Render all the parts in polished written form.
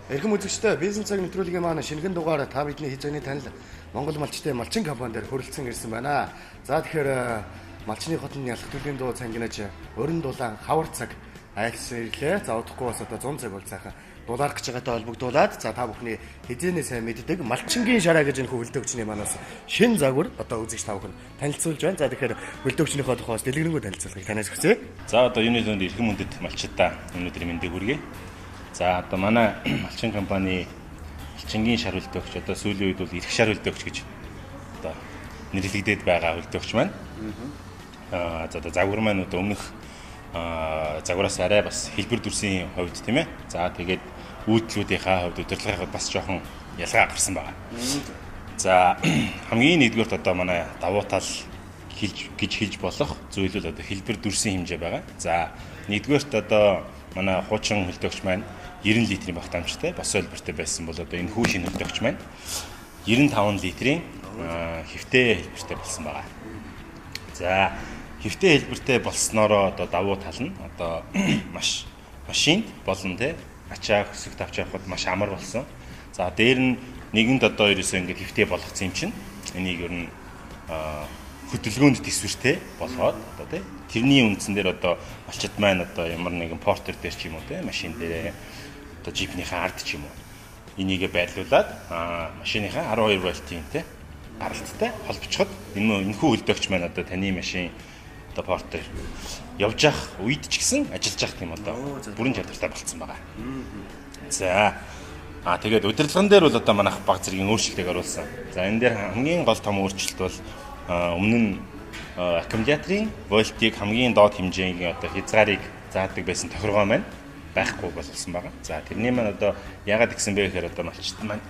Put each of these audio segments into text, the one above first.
Эрхэм үзэгчдээ бизнес цаг нэвтрүүлгийн маань шинэхэн дугаар та бидний хийж байгааны танил Монгол малчтай малчин компани дээр хүрэлцэн ирсэн байна. За тэгэхээр малчны хотын ялах төлөвийн дуу цангинаж өрн дулаан хавар цаг айлсан ирлээ. За удахгүй бас одоо 100 цаг бол цаахан дулаарах гэж байгаатай холбогдуулаад за та бүхний хизээний сайн мэддэг малчингийн шараа гэж энэ хөвөлдөгчний манаас шин загвар одоо үзэгч та бүхэн танилцуулж байна. За тэгэхээр хөвөлдөгчнийхөө тухайс дэлгэрэнгүй танилцуулгыг танаас хүсье. За одоо юуны зөнд эрхэм хүндэт малчтаа өнөөдрийн мэндийг хүргэе. За одоо манай малчин компани малчингийн шар хөлдөөгч одоо сүүлийн үед бол эрх шар хөлдөөгч гэж одоо нэрлэгдээд байгаа хөлдөөгч маань. За одоо загвар маань одоо өмнөх загвараас арай бас хэлбэр дүрсийн хувьд тийм ээ. За тэгээд үйлдэлүүдийнхаа хувьд удирдлагын хувьд бас жоохон ялгаа гарсан байгаа. За хамгийн нэгдүгээрт одоо манай давуу тал гэж хэлж болох зүйл бол одоо хэлбэр дүрсийн хэмжээ байгаа. За нэгдүгээрт одоо манай хуучин хөлдөөгч маань 90 литрийн багтаамжтай бос хэлбэртэй байсан бол одоо энэ хүү шинэ хөлдөөгч маань 95 литрийн хэвтэй хэлбэртэй болсон байгаа. За хэвтэй хэлбэртэй болсноороо одоо давуу тал нь одоо маш машинд болон тэ ачаа хөсөг тавч явахад маш амар болсон. За дээр нь нэгэнд одоо ерөөсөө ингээд хэвтэй болгоцсон юм чинь энийг ер нь хөдөлгөөнд төсвөртэй болгоод одоо тэ тэрний үндсэн дээр одоо малчид маань одоо ямар нэгэн портер дээр ч юм уу тэ машин дээр одоо джипнийхээ ард ч юм уу энийгээ байрлуулад машиныхаа 12 вольтын тэ гаралттай холбоцоход энэ хүү хөлдөөгч маань одоо таны машин одоо портер явж явах үед ч гэсэн ажиллаж явах тийм одоо бүрэн чадвартай болцсон байгаа. За тэгээд удирдлагын дээр бол одоо манайх баг зэргийн өөрчлөлтийг оруулсан. За энэ дээр хамгийн гол том өөрчлөлт бол өмнө нь аккумуляторын вольтыг хамгийн доод хэмжээний одоо хязгаарыг заадаг байсан тохиргоо маань байхгүй болсон байгаа. За тэрний маань одоо яагаад гэсэн бэ гэхээр одоо малчт маань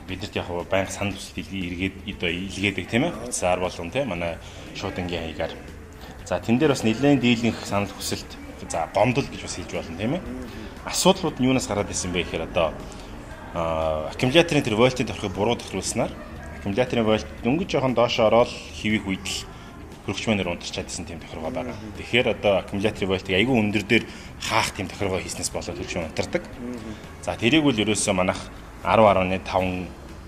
бидэрт яг байнга санал хүсэлт илгээдэг тийм ээ. Утсаар болгон тийм манай шуудангийн хаягаар. За тэн дээр бас нэлээд дийлэнх санал хүсэлт за гомдол гэж бас хэлж болно тийм ээ. Асуудлууд нь юунаас гараад ирсэн бэ гэхээр одоо аккумуляторын тэр вольтын тохиргыг буруу тохируулснаар аккумуляторын вольт дөнгөж жоохон доош ороод хэвих үед л хөрөгч мэнээр унтарч чадсан тийм тохиргоо байгаа. Тэгэхээр одоо аккумуляторын вольтыг айгүй өндөр дээр хаах тийм тохиргоо хийснээс болоод хөрөгч мэн унтардаг. За тэрийг бол ерөөсөө манайх 10.5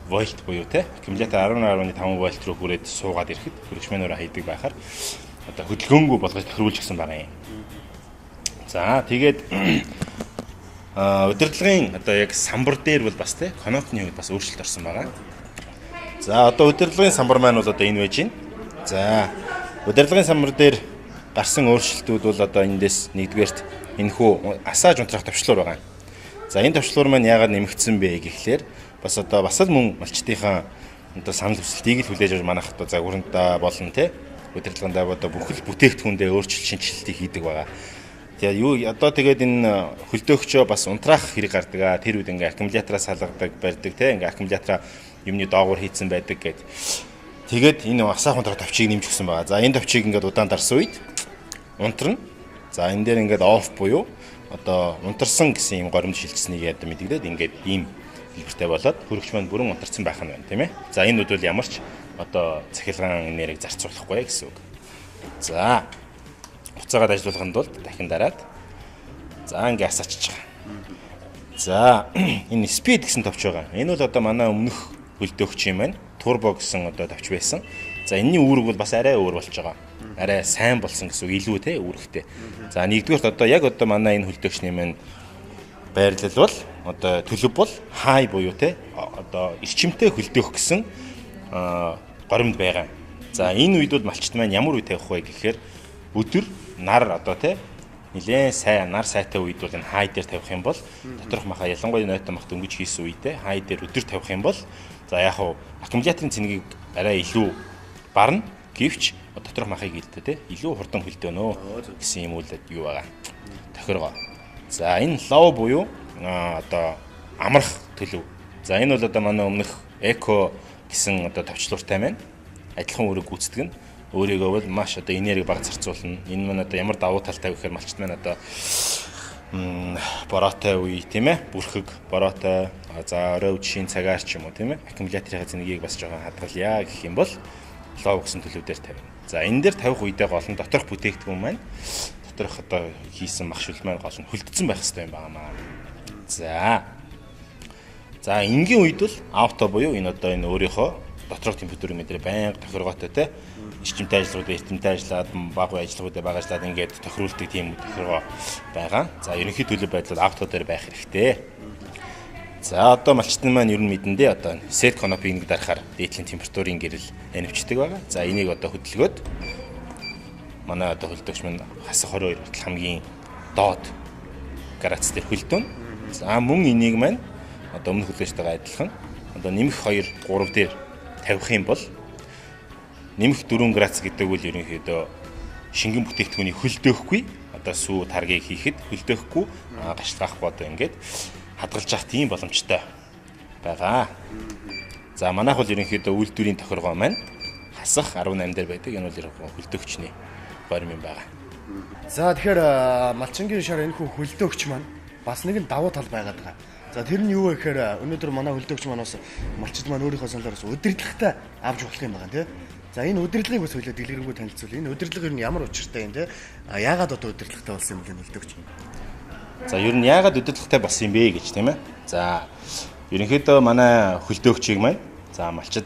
вольт буюу те аккумулятор 10.5 вольт руу хүрээд суугаад ирэхэд хөрөгч мэнээр хайдаг байхаар одоо хөдөлгөөнгүй болгож тохируулж гисэн байгаа юм. За тэгээд удирдлагын одоо яг самбар дээр бол бас те конопны хувьд бас өөрчлөлт орсон байгаа. За одоо удирдлагын самбар маань бол одоо энэ байж байна. За удирдлагын самбар дээр гарсан өөрчлөлтүүд бол одоо эндээс нэгдүгээрт энэхүү асааж унтрах төвчлөр байгаа. За энэ төвчлөр маань яагаад нэмэгдсэн бэ гэхлээр бас одоо бас л мөн малчтынхаа одоо санал хүсэлтийг л хүлээж авч манайх одоо загварантаа болон те удирдлагандаа одоо бүхэл бүтээгдэхүүндээ өөрчлөлт шинжилтийг хийдэг байгаа. Тэгээ юу одоо тэгээд энэ хөлдөөгчөө бас унтраах хэрэг гардаг. Тэр үед ингээ аккумулятораа салгадаг барьдаг те ингээ аккумулятораа юмны доогуур хийцэн байдаг гэд. Тэгээд энэ асаах унтраах товчийг нэмж өгсөн байгаа. За энэ товчийг ингээд удаан дарсан үед унтрна. За энэ дээр ингээд off буюу одоо унтарсан гэсэн юм горимд шилжсэнийг яд мэдэгдээд ингээд ийм хэлбэртэй болоод хөрөгч маань бүрэн унтарсан байх нь байна тийм ээ. За энэ үдвэл ямар ч одоо цахилгаан энергийг зарцуулахгүй гэсэн үг. За хуцаагаад ажиллуулахын тулд дахин дараад за ингээд асаачиж байгаа. За энэ speed гэсэн товч байгаа. Энэ бол одоо манай өмнөх хөлдөөгч юм байна. Турбо гэсэн одоо товч байсан. За энэний үүрэг бол бас арай өөр болж байгаа. Арай сайн болсон гэсэн үг илүү те үүрэгтэй. За нэгдүгээрт одоо яг одоо манай энэ хөлдөөгчний маань байрлал бол одоо төлөв бол хай буюу те одоо эрчимтэй хөлдөөх гэсэн горимд байгаа. За энэ үед бол малчт маань ямар үе тавих вэ гэхээр өдөр нар одоо те нилээн сайн нар сайтай үед бол энэ хай дээр тавих юм бол доторх маха ялангуяа нойтон мах дөнгөж хийсэн үедээ хай дээр өдөр тавих юм бол за яг хуу аккумуляторын цэнийг арай илүү барна гэвч доторх махыг илдэ те илүү хурдан хөлдөөнө гэсэн юм үл юу байгаа тохиргоо. За энэ лоу буюу одоо амрах төлөв. За энэ бол одоо манай өмнөх эко гэсэн одоо товчлууртай маань адилхан үүрэг гүйцэтгэн. Өөрийгөө бол маш одоо энерги бага зарцуулна. Энэ маань одоо ямар давуу талтай вэ гэхээр малчт маань одоо бороотой үе тийм ээ бүрхэг бороотой за орой үдшийн цагаар ч юм уу тийм ээ аккумуляторын цэнийг бас жоохон хадгалъя гэх юм бол лоу гэсэн төлөв дээр тавина. За энэ дээр тавих үедээ гол нь доторх бүтээгдэхүүн маань доторх одоо хийсэн мах шүл маань гол нь хөлдсөн байх хэрэгтэй юм байна. За. За энгийн үед бол ауто буюу энэ одоо энэ өөрийнхөө доторх температурын мэдрээ байнга тохиргоотой те эрчимтэй ажиллагууд эрчимтэй ажиллаад баг ажиллагуудаа багажлаад ингээд тохируулдаг тийм тохиргоо байгаа. За ерөнхий төлөв байдлаар авто дээр байх хэрэгтэй. За одоо малчтан маань ер нь мэдэндээ одоо set canopy-г дарахаар дээдлийн температурын гэрэл анивчдаг байгаа. За энийг одоо хөдөлгөөд манай одоо хөлдөгч маань хасах 22 хүртэл хамгийн доод градус дээр хөлдөн. За мөн энийг маань одоо өмнөх хөлдөгчтэйгээ адилхан одоо нэмэх 2 3 дээр тавих юм бол нэмэх 4 градус гэдэг үл ерөнхийдөө шингэн бүтээгдэхүүний хөлдөөхгүй одоо сүү таргийг хийхэд хөлдөөхгүй гашлгаахгүй одоо ингээд хадгалж авах тийм боломжтой байгаа. За манайх бол ерөнхийдөө үйлдвэрийн тохиргоо маань хасах 18 дээр байдаг. Энэ бол хөлдөөгчний горим юм байгаа. За тэгэхээр малчингийн шар энэ хүү хөлдөөгч маань бас нэгэн давуу тал байгаад байгаа. За тэр нь юу вэ гэхээр өнөөдөр манай хөлдөөгч маань бас малчид маань өөрийнхөө сонлоороос удирдлагатай авч болох юм байна тий. За энэ удирдлагыг бас хөлөө дэлгэрэнгүй танилцуул. Энэ удирдлага ер нь ямар учиртай юм те? Яагаад одоо удирдлагатай болсон юм бэ хөлдөөгч? За ер нь яагаад удирдлагатай болсон юм бэ гэж тийм ээ. За ерөнхийдөө манай хөлдөөгчийг маань за малчид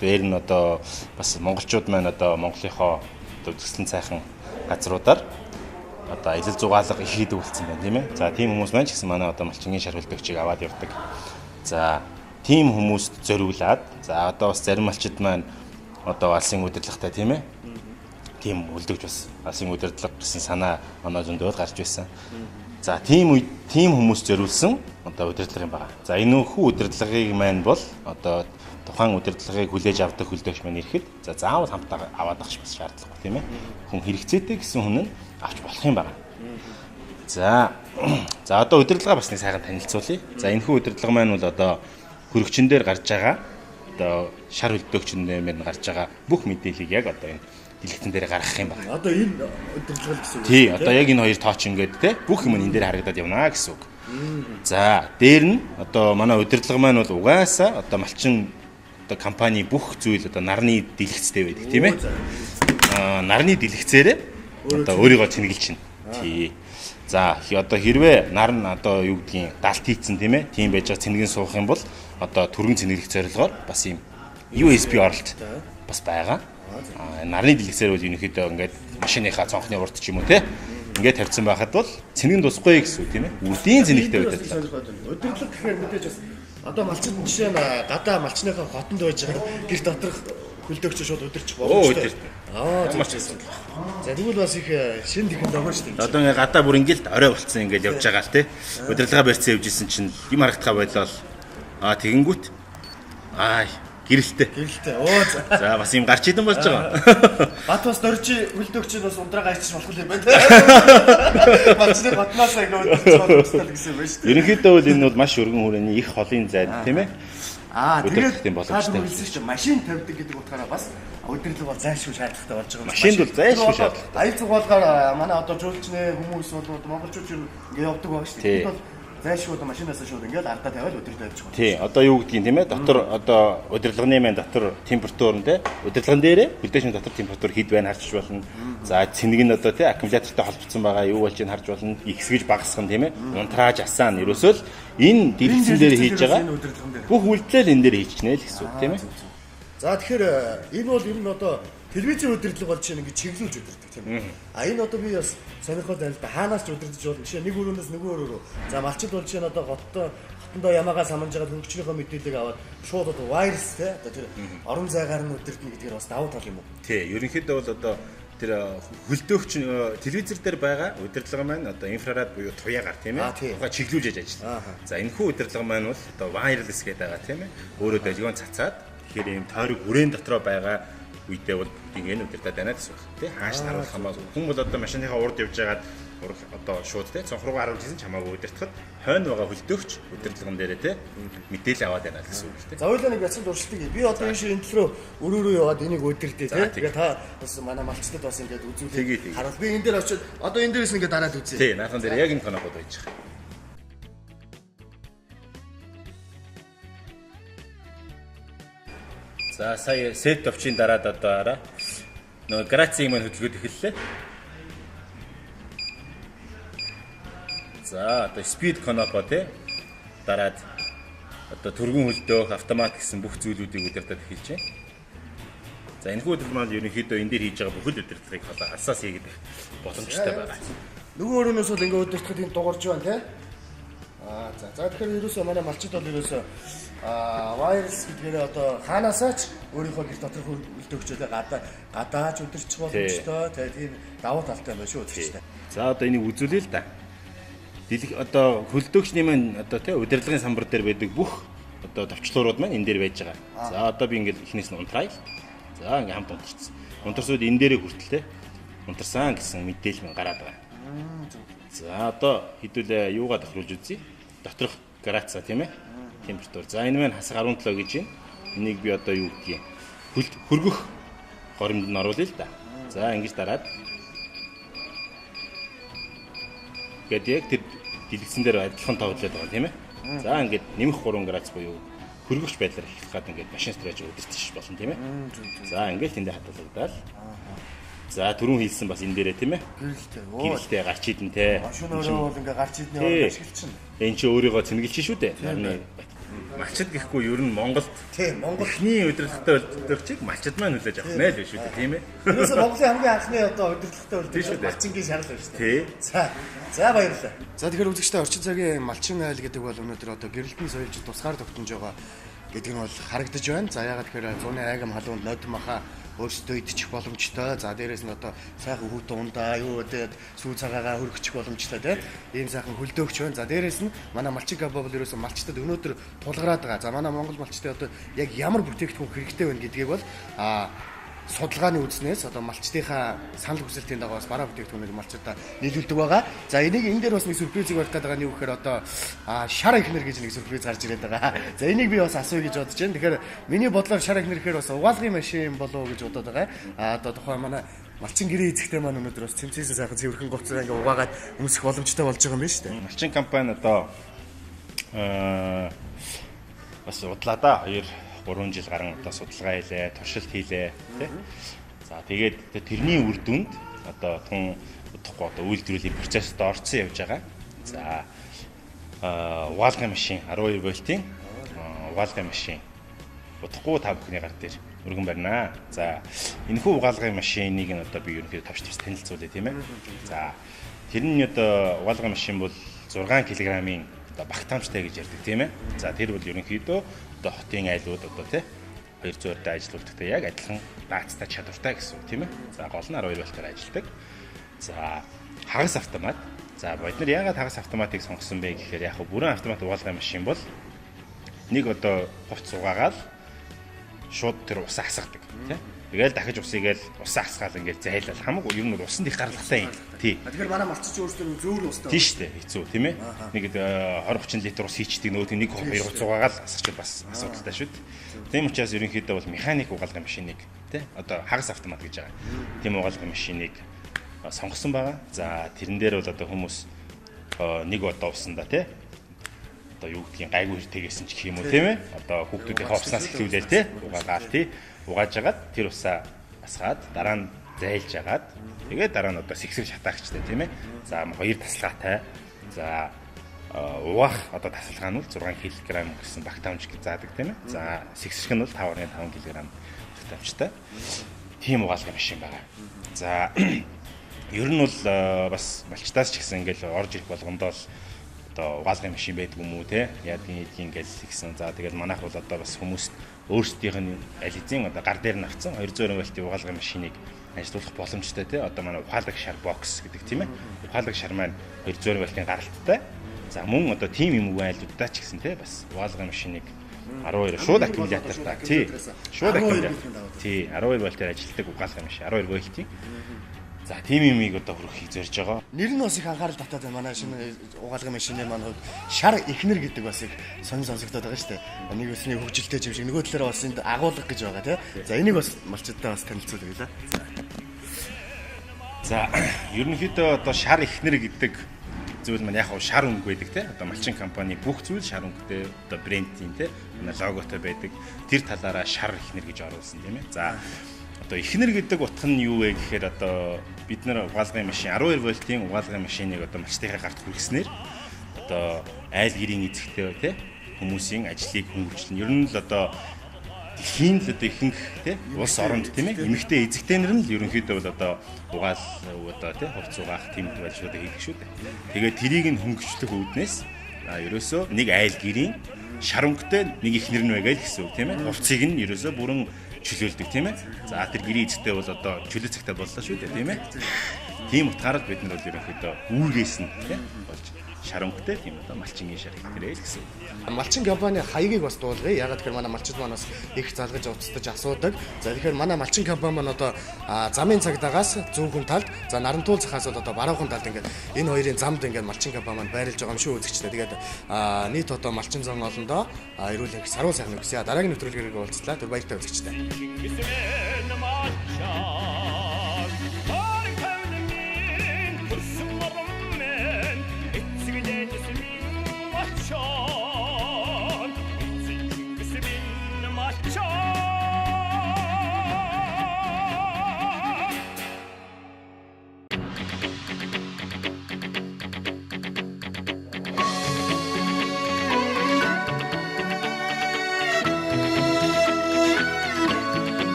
дээр нь одоо бас монголчууд маань одоо Монголынхоо төсөлн цайхан газруудаар одоо аялал зугаалга их хийдэг болсон байна тийм ээ. За тийм хүмүүс маань ч гэсэн манай одоо малчингийн шар хөлдөөгчийг аваад явдаг. За тийм хүмүүст зориулаад за одоо бас зарим малчид маань одоо алсын удирдлагатай тийм ээ. Тийм хөлдөөгч бас алсын удирдлага гэсэн санаа манай зөндөө гарч байсан. За тийм хүмүүс зориулсан одоо удирдлага юм байна. За энэ хүү удирдлагыг маань бол одоо тухайн удирдлагыг хүлээж авдаг хөлдөөгч маань ирэхэд за заавал хамтаа аваад авах бас шаардлагагүй тийм ээ. Хүн хэрэгцээтэй гэсэн хүн нь авч болох юм байна. За одоо удирдлага бас нэг сайхан танилцуулъя. За энэ хүү удирдлага маань бол одоо хөрөгчөн дээр гарч байгаа одоо шар хөлдөөгчөн дээр гарч байгаа бүх мэдээллийг яг одоо энэ дэлгэцэн дээр гаргах юм байна. Одоо энэ удирдлага гэсэн үг. Тий, одоо яг энэ хоёр тооч ингээд те бүх юм энэ дээр харагдаад явна гэсэн үг. За, дээр нь одоо манай удирдлага маань бол угаасаа одоо малчин одоо компани бүх зүйл одоо нарны дэлгэцтэй байдаг тийм ээ. Нарны дэлгэцээрээ одоо өөрийгөө цэнгэлж чинь. Тий. За, одоо хэрвээ нар нь одоо юу гэдгийг далт хийцэн тийм ээ. Тийм байж байгаа цэнгэн суух юм бол одоо түргэн цэнгэлэх зорилгоор бас юм USB оролт бас байгаа. Нарны дэлгэцээр бол ерөнхийдөө ингээд машиныхаа цонхны урд ч юм уу те ингээд тавьсан байхад бол цэнэгэн дусахгүй гэсэн үг тийм ээ. Үрдийн цэнэгтэй удирдлага. Удирдлага гэхээр мэдээж бас одоо малчин жишээ нь гадаа малчныхаа хотонд байж байгаа гэр доторх хөлдөөгч шууд удирчих боломжтой. Замарч байсан. За тэгвэл бас их шин технологи шүү дээ. Одоо ингээд гадаа бүр ингээд орой болцсон ингээд явж байгаа л те. Удирдлага барьсан явж исэн чинь юм харагдхаа болол тэгэнгүүт гэрэлтэй. За бас юм гарч идэм болж байгаа. Бат бас дөржи хөлдөөгчд бас ундраа гайчих болох юм байна. Малчны батнаас ингээд удирдах гэсэн юм байна шүү дээ. Ерөнхийдөө бол энэ бол маш өргөн хүрээний их холын зайд тийм ээ. Тэгээд тийм боломжтой. Машин тавьдаг гэдэг утгаараа бас удирдлага бол зайлшгүй шаардлагатай болж байгаа юм. Машинд бол зайлшгүй шаардлагатай. Аял зугаалгаар манай одоо жуулчны хүмүүс бол монголчууд юм ингээд явдаг байгаа шүү дээ. Бол зайлшгүй машинаас шууд ингээд ардаа тавиад удирдах явж байгаа. Тий, одоо юу гэдгийг тийм ээ? Дотор одоо удирдлагын маань дотор температур нь те удирдлагын дээрээ хөлдөөчний дотор температур хэд байна харж болно. За цэнэг нь одоо те аккумулятортой холбогдсон байгаа юу болж харж болно. Ихсгэж багасгах нь тийм ээ? Унтрааж асаа нь ерөөсөө л энэ дэлгэцэн дээр хийж байгаа бүх үйлдэл энэ дээр хийчихнэ л гэсэн үг тийм ээ? За тэгэхээр энэ бол ер нь одоо телевизийн удирдлага болж байна гэж чиглүүлж удирдах тийм ээ. Энэ одоо би бас сонирхол байна л да. Хаанаас ч удирдах болно. Жишээ нэг өрөөнөөс нөгөө өрөө. За малчид бол жишээ нь одоо хотондоо ямаагаа саманж байгаа хөнгөчнийхөө мэдээллийг аваад шууд одоо вайрс те одоо тэр орон зайгаар нь удирдна гэдгээр бас давуу тал юм уу? Тий, ерөнхийдөө бол одоо тэр хөлдөөгч телевизэр дээр байгаа удирдлага маань одоо инфраред буюу туяагаар тийм ээ. Тухай чиглүүлж ажиллана. За энэ хүү удирдлага маань бол одоо вайрлес гэдэг байгаа тийм ээ. Өөрөө долгион цацаад тэгэхээр ийм тойрог бүрээн дотроо байгаа үедээ бол ингэ удирдаад байна гэсэн үг тийм хааш харуулах хамаагүй. Хүн бол одоо машиныхаа урд явж байгаад одоо шууд тийм цонх руу харуулж исэн ч хамаагүй удирдахад хойно байгаа хөлдөөгч удирдлагын дээрээ тийм мэдээлэл аваад байна гэсэн үг тийм. За хоёулаа нэг яцсан дуршилтыг би одоо энэ шиг энэ рүү өрөөрөө яваад энийг удирдээ тийм. Тэгээ та бас манай малчтад бас ингэж үзүүлээ. Харуул би энэ дээр очиод одоо энэ дээрээс ингэ дараад үзье. Тийм наахан дээр яг энэ конокод байж байгаа. За сая сет товчийн дараад одоо нөгөө грацийг маань хөдөлгөөд эхэллээ. За одоо speed canopy тий дараад одоо түргэн хөлдөөх автомат гэсэн бүх зүйлүүдийг удирдах эхэлж байна. За энэ удирдал маань ерөнхийдөө энэ дээр хийж байгаа бүхэл удирдлагыг алсаас хийгээд боломжтой байгаа. Нөгөө өрөөнөөс бол ингээ удирдахад энэ дуурж байна тий. За тэгэхээр ерөөсөө манай малчид бол ерөөсөө вайрс гэдгээр одоо хаанаасаа ч өөрийнхөө гэр доторх хөлдөөгчөдөө гадааж удирчих боломжтой. Тийм давуу талтай байна шүү удирчтай. За одоо энийг үзүүлээ л да. Одоо хөлдөөгчний маань одоо тий удирдлагын самбар дээр байдаг бүх одоо товчлуурууд маань энэ дээр байж байгаа. За одоо би ингээд эхнээс нь унтраа. За ингээм хамт унтарсан. Унтарсууд энэ дээрээ хүртэл тий унтарсан гэсэн мэдээлэл мэн гараад байгаа. За одоо хэдүүлээ юугаа тохируулж үзье. Доторх градуса тийм ээ. Температур. За энэ маань хасаг 17 гэж байна. Энийг би одоо юу гэдгийг хөргөх хоримд нь оруулъя л да. За ингэж дараад гээд яг тэр дэлгэцэн дээр адилхан тоглоод байгаа тийм ээ. За ингээд нэмэх 3 градус буюу хөргөгч байдлаар эхлэх гад ингээд машин стрэч удирдах болно тийм ээ. За ингээд тэндээ хадгалагдаад. За түрүүн хийлсэн бас энэ дээрээ тийм ээ. Гэрэлтэй гарч идэн те. Машин өөрөө бол ингээ гарч идний орон ашиглчихна. Энд чи өөрийгөө цэнгэлж шүү дээ. Харин малчид гэхгүй ер нь Монголд тийм Монголны удирдлагатай удирдлагчийг малчид маань хүлээж авах нэ л биш үү тийм ээ. Тэрээс Монголын хамгийн анхны одоо удирдлагатай удирдлагч малчингийн шаарал байна шүү дээ. За баярлалаа. За тэгэхээр үзэгчтэй орчин цагийн малчин айл гэдэг бол өнөөдөр одоо гэрэлтний соёлж тусгаар тогтнож байгаа гэдэг нь бол харагдаж байна. За ягаад тэгэхээр зуны айгам халуунд нойдон маха өөрсдөө идчих боломжтой. За дээрээс нь одоо сайхан хүүтэн ундаа юу гэдэг сүү цагаагаа хөргөчих боломжтой тийм. Ийм сайхан хөлдөөгч байна. За дээрээс нь манай малчин габо бол ерөөсөн малчтад өнөөдөр тулгараад байгаа. За манай Монгол малчтад одоо яг ямар бүтээгдэхүүн хэрэгтэй байна гэдгийг бол судалгааны үзнээс одоо малчдынхаа санал хүсэлтийн дагуу бас бараа бүтээгдэхүүнийг малчдаа нийлүүлдэг байгаа. За энийг энэ дээр бас нэг сюрпризийг барих гэдэг байгаа нь юу гэхээр одоо шар ихнэр гэж нэг сюрприз гарч ирээд байгаа. За энийг би бас асууя гэж бодож байна. Тэгэхээр миний бодлоор шар ихнэр гэхээр бас угаалгын машин болов уу гэж бодоод байгаа. Одоо тухайн манай малчин гэрээ эзэгтэй маань өнөөдөр бас цэмцээсэн сайхан цэвэрхэн гоцроо ингээ угаагаад өмсөх боломжтой болж байгаа юм байна шүү дээ. Малчин компани одоо бас удлаа да 2-3 жил гарan одоо судалгаа хийлээ, туршилт хийлээ тий. За тэгээд тэрний үр дүнд одоо тун удахгүй одоо үйлдвэрлэлийн процессд орцсон явж байгаа. За угаалгын машин 12 вольтын угаалгын машин удахгүй та бүхний гар дээр өргөн барина. За энэхүү угаалгын машиныг нь одоо би ерөнхийдөө тавьж танилцуулъя тийм ээ. За тэрний одоо угаалгын машин бол 6 кг-ийн одоо багтаамжтай гэж ярьдаг тийм ээ. За тэр бол ерөнхийдөө одоо хотын айлууд одоо тий 200-тай ажилуулдагтай яг адилхан даацтай чадвартай гэсэн үг тийм ээ. За гол нь 12 вольтоор ажилладаг. За хагас автомат. За бид нар яагаад хагас автоматыг сонгосон бэ гэхээр яг бүрэн автомат угаалгын машин бол нэг одоо хувц угаагаад шууд тэр усаа хасгадаг тий. Тэгэл дахиж усыгээл усаа хасгаал ингээл зайлал хамаагүй ер нь усан их гаргалтай юм. Тий. Тэгэхээр манай малчч өөрсдөө зөөр устай. Тий штэ хэцүү тийм ээ. Нэг 20-30 литр ус хийчдэг нөөт нэг 2 хувц угаагаад хасчих бас асуудалтай шүү дээ. Тийм учраас ерөнхийдөө бол механик угаалгын машиныг тий одоо хагас автомат гэж байгаа. Тийм угаалгын машиныг сонгосон байгаа. За тэрэн дээр бол одоо хүмүүс нэг одоо усанда тий одоо юу гэдгийг гайгүй хэрэгтэйсэн ч гэх юм уу тийм ээ. Одоо хүүхдүүдийн хоцноос эхлүүлээл тий угаагаал тий угааж агаад тэр усаа асгаад дараа нь зайлж агаад тэгээд дараа нь одоо сэгсэг шатаагчтай тийм ээ. За 2 тасалгаатай. За угаах одоо тасалгаа нь бол 6 кг гэсэн багтаамж заадаг тийм ээ. За сэгсэг нь бол 5.5 кг багтаамжтай. Тийм угаалгын машин байгаа. За ер нь бол бас малчтаас ч гэсэн ингээл орж ирэх болгондоо л одоо угаалгын машин байдаг юм уу те яадгийн ингээл гэсэн. За тэгээд манайх бол одоо бас хүмүүст өөрсдийнх нь аль эзэн одоо гар дээр нь авсан 200 вольтын угаалгын машиныг ажиллуулах боломжтой те одоо манай ухаалаг шар бокс гэдэг тийм ээ. Ухаалаг шар маань 200 вольтын гаралттай. За мөн одоо тим юм уу айлуудаа ч гэсэн те бас угаалгын машиныг 12 шууд аккумулятортай тий шууд аккумулятор тий 12 вольтээр ажилладаг угаалгын машин 12 вольтын. За тийм юмыг одоо хөрөхийг зорж байгаа. Нэр нь бас их анхаарал татаад байна. Манай шинэ угаалгын машины маань шар ихнэр гэдэг бас их сонсогдоод байгаа шүү дээ. Нэг өсний хөгжилтэй юм шиг нөгөө талаараа бас энд агуулга гэж байгаа тий. За энийг бас малчдаа бас танилцуулъя. За ерөнхийдөө одоо шар ихнэр гэдэг зүйл маань яг шар өнгө байдаг тий. Одоо малчин компани бүх зүйл шар өнгөтэй одоо брендийн тий. Манай логотой байдаг. Тэр талаараа шар ихнэр гэж оруулсан тийм ээ. За одоо ихнэр гэдэг утга нь юу вэ гэхээр одоо бид нар угаалгын машин 12 вольтын угаалгын машиныг одоо малчтынхаа гарт хүргэснээр одоо айл гэрийн эзэгтэй те хүмүүсийн ажлыг хөнгөлүүлнэ. Ер нь л одоо дэлхийн л одоо ихэнх те улс оронд тийм ээ эмэгтэй эзэгтэйнэр нь л ерөнхийдөө бол одоо угаал одоо те хувц угаах тийм байдлууд хийх шүү дээ. Тэгээд тэрийг нь хөнгөчлөх үүднээс ерөөсөө нэг айл гэрийн шаранхтай нэг ихнэр нь байгаа л гэсэн үг тийм ээ. Хувцыг нь ерөөсөө бүрэн чөлөөлдөг тийм ээ. За тэр гэрийн эзэгтэй бол одоо чөлөө цагтаа боллоо шүү дээ тийм ээ. Тийм утгаараа бид нар бол ерөнхийдөө үүргээс нь тийм болж шаранхтай тийм одоо малчингийн шар хэлбэрээ л гэсэн. Малчин компани хаягийг бас дуулгая. Ягаад гэхээр манай малчид манаас их залгаж уцтаж асуудаг. За тэгэхээр манай малчин компани маань одоо замын цагдаагаас зүүн талд, за нарантуул цахаас одоо баруухан талд ингээд энэ хоёрын замд ингээд малчин компани маань байрлаж байгаа юм шүү үзэгчтэй. Тэгээд нийт одоо малчин зон олондоо эрүүл их саруул сайхан үгсээ. Дараагийн нэвтрүүлгээр уулзлаа. Түр баяртай үзэгчтэй. Sure.